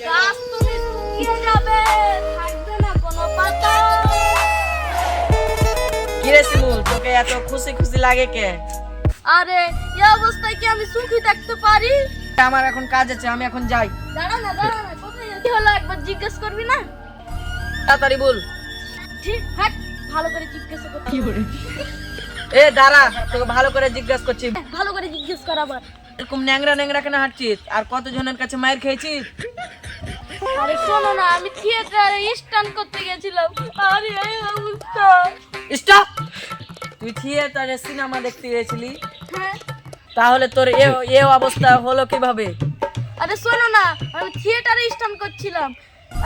গাছ তুমি শুকিয়ে যাবে, থাকবে না কোনো পাতা। কি রে শিমুল, তোকে এত খুশি খুশি লাগে কে? আরে এই অবস্থায় কি আমি সুখী থাকতে পারি? আমার এখন কাজ আছে, আমি এখন যাই। দাঁড়া না, কোথায় যাচ্ছিস? কি হলো একবার জিজ্ঞেস করবি না? তাড়াতাড়ি বল। ঠিক হাট, ভালো করে জিজ্ঞেস কর। কি করে? এ দাঁড়া, তোকে ভালো করে জিজ্ঞাসা করছি। ভালো করে জিজ্ঞেস কর আবার। এরকম ন্যাংরা ন্যাংরা কেন হাঁটছিস? আর কতজনের কাছে মাইর খেয়েছিস? আরে শোনো না, আমি থিয়েটারে স্টান্ট করতে গেছিলাম, আরে এই অবস্থা। স্টপ! তুই থিয়েটারে সিনেমা দেখতে গেছিলি? হ্যাঁ। তাহলে তোর এ অবস্থা হলো কিভাবে? আরে শোনো না, আমি থিয়েটারে স্টান্ট করছিলাম,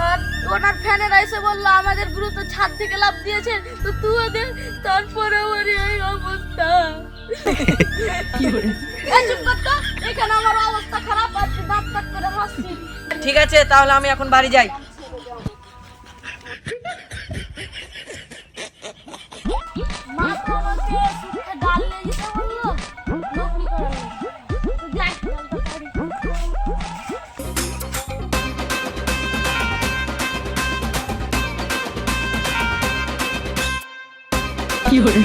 আর ওনার ফ্যানেরা এসে বললো আমাদের গুরু তো ছাদ থেকে লাফ দিয়েছে, তো তুই ওদের, তারপরে আমার এই অবস্থা। কি করে? এই চুপ কর তো, এখানে আমার অবস্থা খারাপ, আর তুই দাঁত দাঁত করে হাসছিস। ঠিক আছে, তাহলে আমি এখন বাড়ি যাই। মা তো আমাকে শুকে ডাল নিয়ে যেতে বললো, নকরি করার জন্য। তো যাই, ডালটা পারি। কি করে?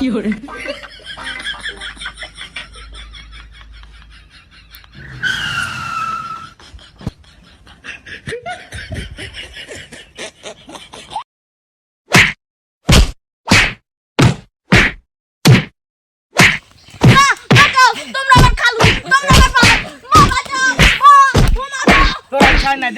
কি করে? মা, বাঁচাও, তোমরা আমার খালু, তোমরা আমার বাবা, মা বাঁচাও, মা, মা বাঁচাও। ছাড় না।